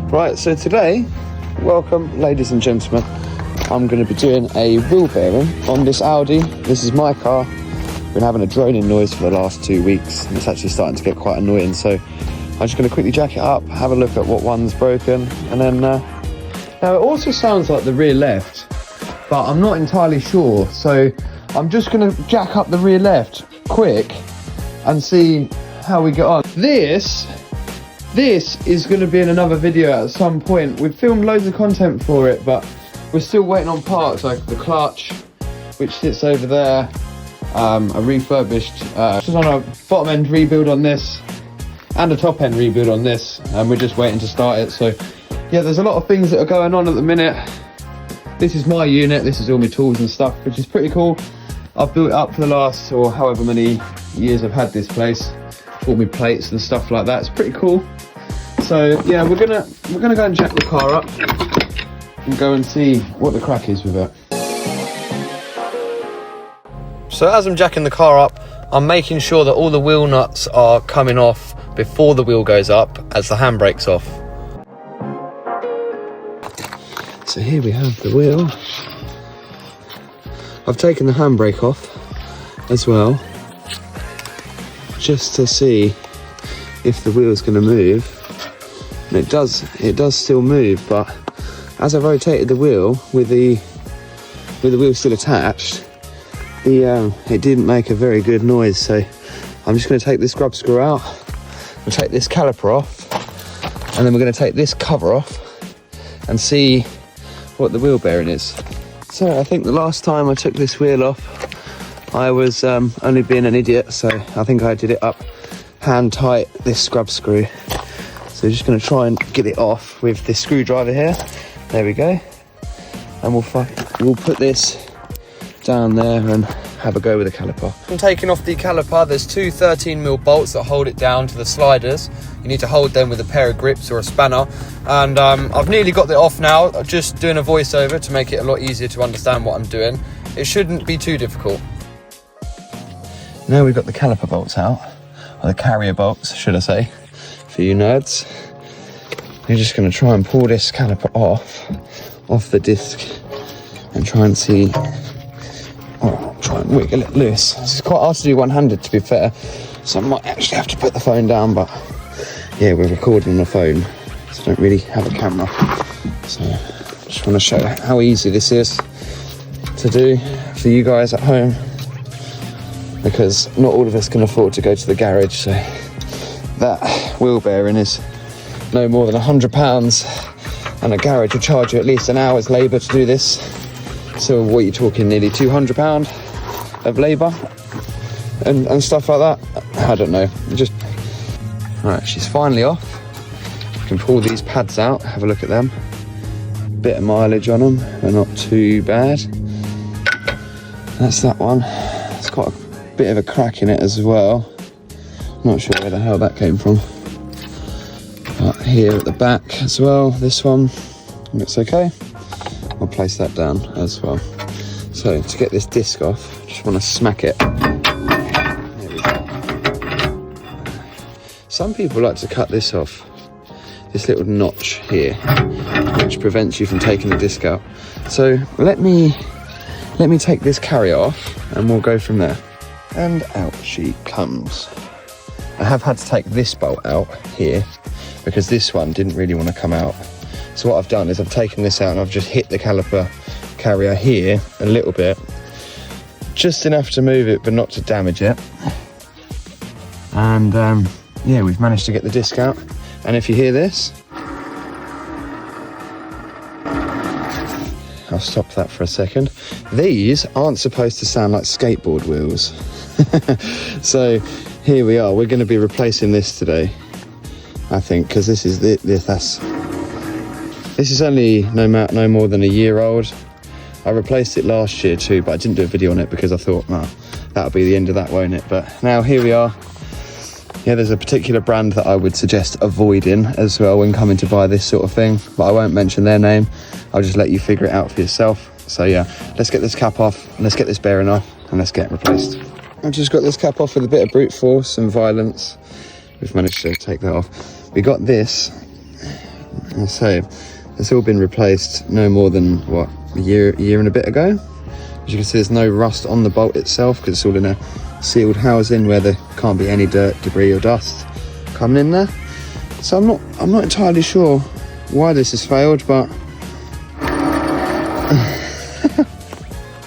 Right, so today, welcome ladies and gentlemen, I'm going to be doing a wheel bearing on this Audi. This is my car. Been having a droning noise for the last 2 weeks and it's actually starting to get quite annoying, so I'm just going to quickly jack it up, have a look at what one's broken, and then now it also sounds like the rear left, but I'm not entirely sure, so I'm just going to jack up the rear left quick and see how we get on. This is going to be in another video at some point. We've filmed loads of content for it, but we're still waiting on parts like the clutch, which sits over there, a refurbished, just on a bottom end rebuild on this, and a top end rebuild on this, and we're just waiting to start it. So yeah, there's a lot of things that are going on at the minute. This is my unit, this is all my tools and stuff, which is pretty cool. I've built it up for the last, or however many years I've had this place. Bought me plates and stuff like that. It's pretty cool. So yeah, we're gonna go and jack the car up and go and see what the crack is with it. So as I'm jacking the car up, I'm making sure that all the wheel nuts are coming off before the wheel goes up as the handbrake's off. So here we have the wheel. I've taken the handbrake off as well, just to see if the wheel's going to move. And it does still move, but as I rotated the wheel with the wheel still attached, it didn't make a very good noise. So I'm just going to take this grub screw out and take this caliper off, and then we're going to take this cover off and see what the wheel bearing is. So I think the last time I took this wheel off, I was only being an idiot, so I think I did it up hand tight, this scrub screw. So just going to try and get it off with this screwdriver here. There we go. And we'll put this down there and have a go with the caliper. I'm taking off the caliper. There's two 13mm bolts that hold it down to the sliders. You need to hold them with a pair of grips or a spanner. And I've nearly got it off now. I'm just doing a voiceover to make it a lot easier to understand what I'm doing. It shouldn't be too difficult. Now we've got the caliper bolts out, or the carrier bolts, should I say, for you nerds. You're just going to try and pull this caliper off the disc and try and see, try and wiggle it loose. It's quite hard to do one-handed, to be fair, so I might actually have to put the phone down, but yeah, we're recording on the phone, so I don't really have a camera. So I just want to show how easy this is to do for you guys at home, because not all of us can afford to go to the garage, so that wheel bearing is no more than £100, and a garage will charge you at least an hour's labour to do this. So what are you talking, nearly £200 of labour and stuff like that? I don't know. Just right, she's finally off. You can pull these pads out, have a look at them. Bit of mileage on them, they're not too bad. That's that one. It's got a bit of a crack in it as well. Not sure where the hell that came from. But here at the back as well, this one looks okay. I'll place that down as well. So to get this disc off, just want to smack it. There we go. Some people like to cut this off, this little notch here, which prevents you from taking the disc out. So let me take this carrier off and we'll go from there. And out she comes. I have had to take this bolt out here because this one didn't really want to come out. So what I've done is I've taken this out and I've just hit the caliper carrier here a little bit, just enough to move it but not to damage it. And yeah, we've managed to get the disc out. And if you hear this, I'll stop that for a second. These aren't supposed to sound like skateboard wheels. So here we are, we're going to be replacing this today, I think, because this is this is only no more than a year old. I replaced it last year too, but I didn't do a video on it because I thought, that'll be the end of that, won't it? But now here we are. Yeah, there's a particular brand that I would suggest avoiding as well when coming to buy this sort of thing, but I won't mention their name. I'll just let you figure it out for yourself. So yeah, let's get this cap off, let's get this bearing off, and let's get it replaced. I've just got this cap off with a bit of brute force and violence. We've managed to take that off. We got this So it's all been replaced no more than what, a year and a bit ago. As you can see, there's no rust on the bolt itself because it's all in a sealed housing where there can't be any dirt, debris or dust coming in there. So I'm not entirely sure why this has failed, but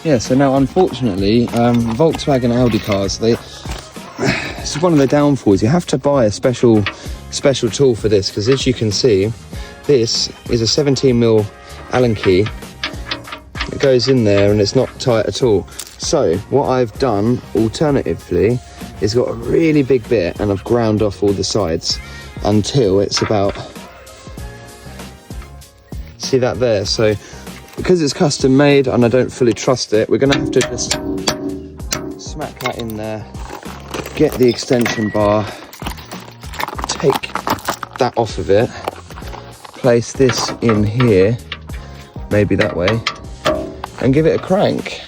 yeah. So now, unfortunately, Volkswagen Audi cars, this is one of the downfalls. You have to buy a special tool for this, because as you can see, this is a 17mm Allen key. It goes in there and it's not tight at all. So what I've done alternatively is got a really big bit and I've ground off all the sides until it's about, see that there? So because it's custom made and I don't fully trust it, we're gonna have to just smack that in there, get the extension bar, take that off of it, place this in here, maybe that way, and give it a crank.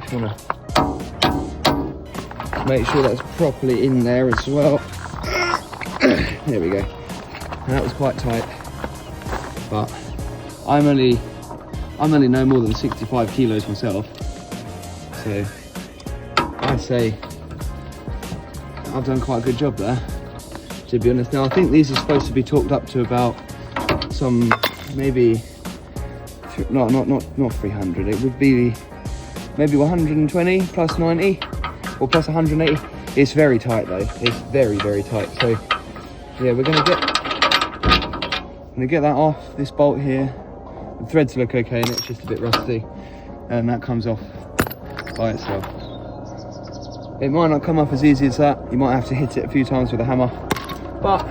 Just wanna make sure that's properly in there as well. There we go. And that was quite tight, but I'm only no more than 65 kilos myself, so I say I've done quite a good job there, to be honest. Now I think these are supposed to be talked up to about some, maybe not 300. It would be maybe 120 plus 90 or plus 180. It's very tight though. It's very, very tight. So yeah, we're gonna get that off. This bolt here, the threads look okay and it's just a bit rusty, and that comes off by itself. It might not come off as easy as that. You might have to hit it a few times with a hammer, but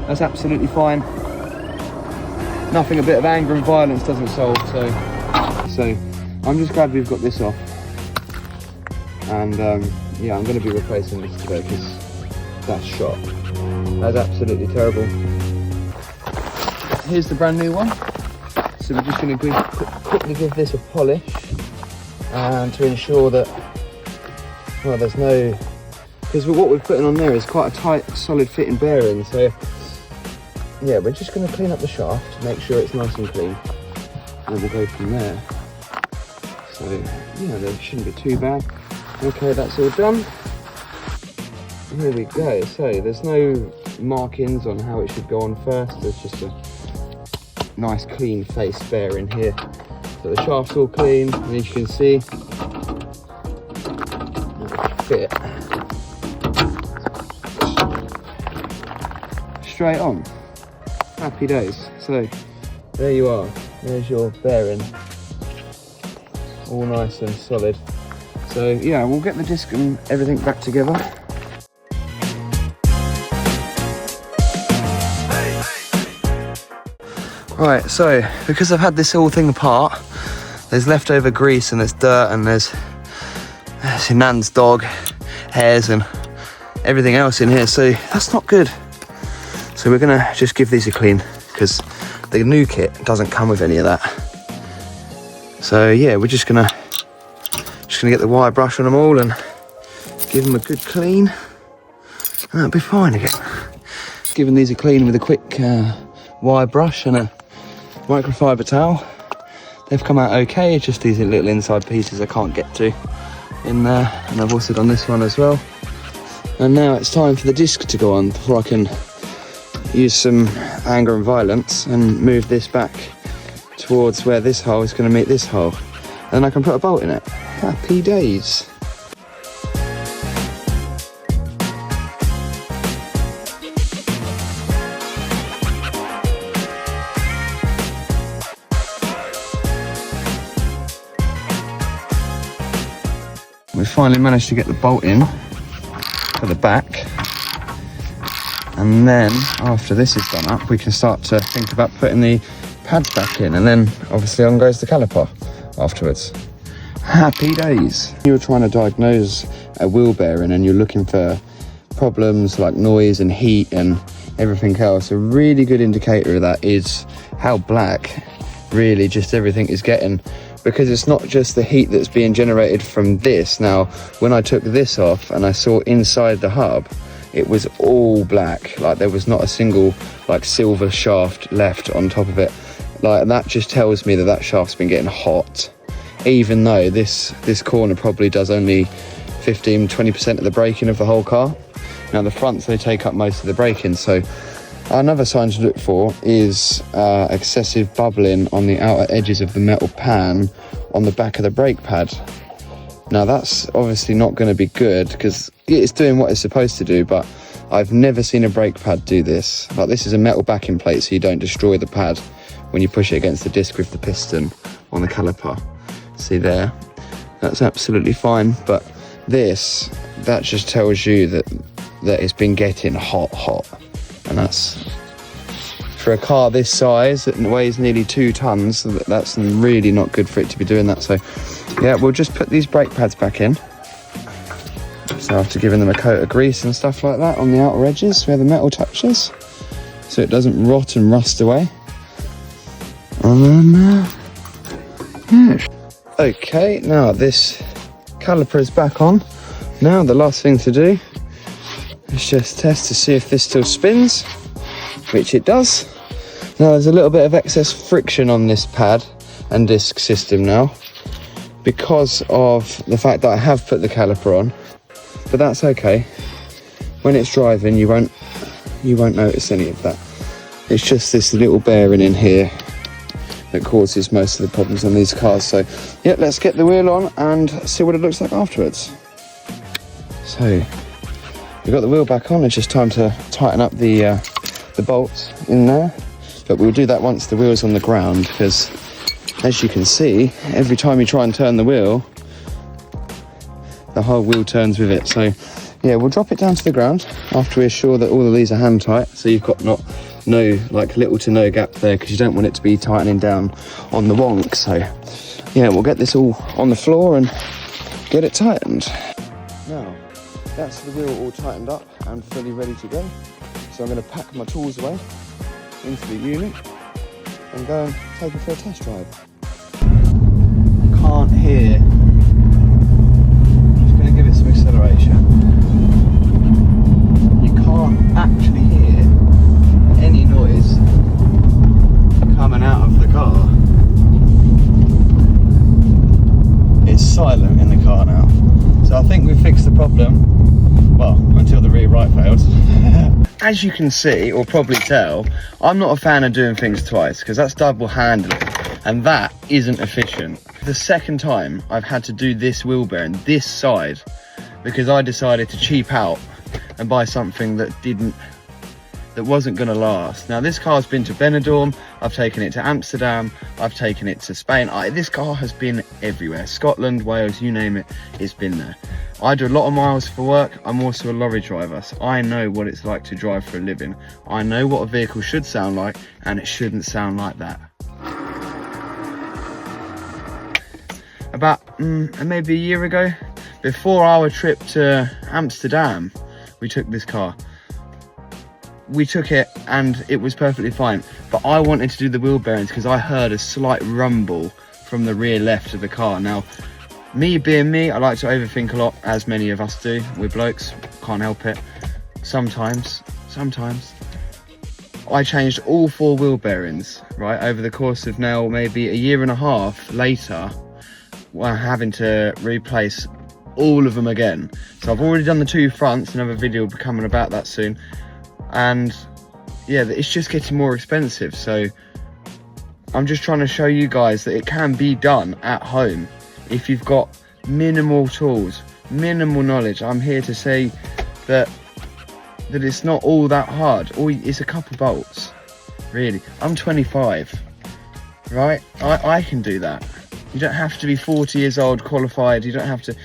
that's absolutely fine. Nothing a bit of anger and violence doesn't solve. So I'm just glad we've got this off, and yeah, I'm going to be replacing this today because that's shot. That's absolutely terrible. Here's the brand new one. So we're just going to quickly give this a polish, and to ensure that, well, there's no, because what we're putting on there is quite a tight, solid fitting bearing. So yeah, we're just going to clean up the shaft, make sure it's nice and clean, and we'll go from there. So yeah, that shouldn't be too bad. Okay, that's all done. Here we go. So there's no markings on how it should go on first. There's just a nice clean face bearing here. So the shaft's all clean, and as you can see, fit straight on. Happy days. So there you are. There's your bearing, all nice and solid. So yeah, we'll get the disc and everything back together. Right, so because I've had this whole thing apart, there's leftover grease and there's dirt and there's Nan's dog hairs and everything else in here, so that's not good. So we're gonna just give these a clean, because the new kit doesn't come with any of that. So yeah, we're just gonna get the wire brush on them all and give them a good clean, and that'll be fine again. Giving these a clean with a quick wire brush and a microfiber towel. They've come out okay. It's just these little inside pieces I can't get to in there, and I've also done this one as well. And now it's time for the disc to go on before I can use some anger and violence and move this back towards where this hole is going to meet this hole, and I can put a bolt in it. Happy days. We finally managed to get the bolt in for the back, and then after this is done up, we can start to think about putting the pads back in, and then obviously on goes the caliper afterwards. Happy days. You're trying to diagnose a wheel bearing and you're looking for problems like noise and heat and everything else. A really good indicator of that is how black really just everything is getting, because it's not just the heat that's being generated from this. Now, when I took this off and I saw inside the hub, it was all black. Like there was not a single like silver shaft left on top of it. Like that just tells me that that shaft's been getting hot, even though this corner probably does only 15-20% of the braking of the whole car. Now the fronts, they take up most of the braking. So another sign to look for is excessive bubbling on the outer edges of the metal pan on the back of the brake pad. Now that's obviously not going to be good because it's doing what it's supposed to do, but I've never seen a brake pad do this. Like this is a metal backing plate, so you don't destroy the pad when you push it against the disc with the piston on the caliper. See there? That's absolutely fine, but this, that just tells you that it's been getting hot. And that's, for a car this size that weighs nearly 2 tons, that's really not good for it to be doing that. So yeah, we'll just put these brake pads back in. So after giving them a coat of grease and stuff like that on the outer edges where the metal touches, so it doesn't rot and rust away. And then, yeah. Okay, now this caliper is back on. Now the last thing to do is just test to see if this still spins, which it does. Now there's a little bit of excess friction on this pad and disc system now because of the fact that I have put the caliper on, but that's okay. When it's driving, you won't notice any of that. It's just this little bearing in here that causes most of the problems on these cars. So yeah, let's get the wheel on and see what it looks like afterwards. So we've got the wheel back on. It's just time to tighten up the bolts in there, but we'll do that once the wheel's on the ground, because as you can see, every time you try and turn the wheel, the whole wheel turns with it. So yeah, we'll drop it down to the ground after we're sure that all of these are hand tight, so you've got no like little to no gap there, because you don't want it to be tightening down on the wonk. So yeah, we'll get this all on the floor and get it tightened. Now that's the wheel all tightened up and fully ready to go. So I'm going to pack my tools away into the unit and go and take it for a test drive. Can't hear. Just going to give it some acceleration. You can't actually hear any noise coming out of the car. It's silent in the car now. So I think we've fixed the problem. Well, until the rear right fails. As you can see, or probably tell, I'm not a fan of doing things twice, because that's double handling, and that isn't efficient. The second time I've had to do this wheel bearing, this side, because I decided to cheap out and buy something that wasn't going to last. Now this car's been to Benidorm, I've taken it to Amsterdam, I've taken it to Spain. This car has been everywhere. Scotland, Wales, you name it, it's been there. I do a lot of miles for work. I'm also a lorry driver, so I know what it's like to drive for a living. I know what a vehicle should sound like, and it shouldn't sound like that. About maybe a year ago, before our trip to Amsterdam, we took this car. We took it and it was perfectly fine, but I wanted to do the wheel bearings because I heard a slight rumble from the rear left of the car. Now, me being me, I like to overthink a lot, as many of us do. We're blokes, can't help it. Sometimes. I changed all 4 wheel bearings, right, over the course of now maybe a year and a half later. We're having to replace all of them again. So I've already done the 2 fronts, another video will be coming about that soon. And yeah, it's just getting more expensive. So I'm just trying to show you guys that it can be done at home. If you've got minimal tools, minimal knowledge, I'm here to say that it's not all that hard. It's a couple bolts, really. I'm 25, right? I can do that. You don't have to be 40 years old, qualified. You don't have to.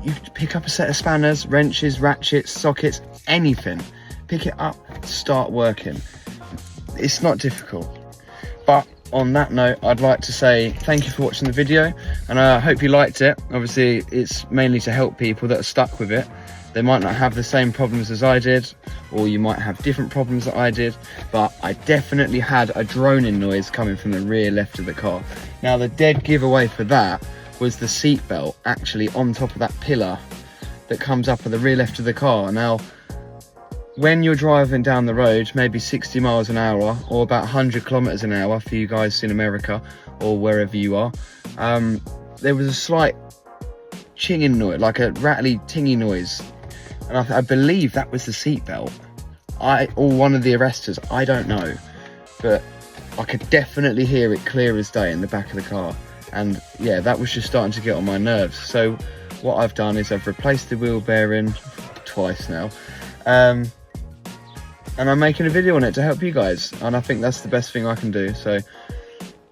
You pick up a set of spanners, wrenches, ratchets, sockets, anything. Pick it up, start working. It's not difficult. But on that note, I'd like to say thank you for watching the video, and I hope you liked it. Obviously, it's mainly to help people that are stuck with it. They might not have the same problems as I did, or you might have different problems that I did, but I definitely had a droning noise coming from the rear left of the car. Now, the dead giveaway for that was the seat belt actually on top of that pillar that comes up at the rear left of the car. Now, when you're driving down the road, maybe 60 miles an hour or about 100 kilometers an hour for you guys in America or wherever you are, there was a slight chinging noise, like a rattly tingy noise, and I believe that was the seatbelt, or one of the arresters, I don't know, but I could definitely hear it clear as day in the back of the car. And yeah, that was just starting to get on my nerves. So what I've done is I've replaced the wheel bearing twice now, and I'm making a video on it to help you guys, and I think that's the best thing I can do. So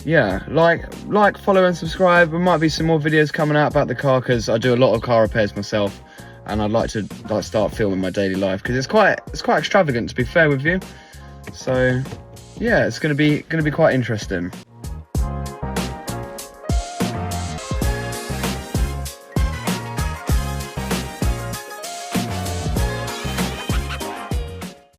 yeah, like, follow and subscribe. There might be some more videos coming out about the car, because I do a lot of car repairs myself, and I'd like to start filming my daily life, because it's quite extravagant, to be fair with you. So yeah, it's gonna be quite interesting.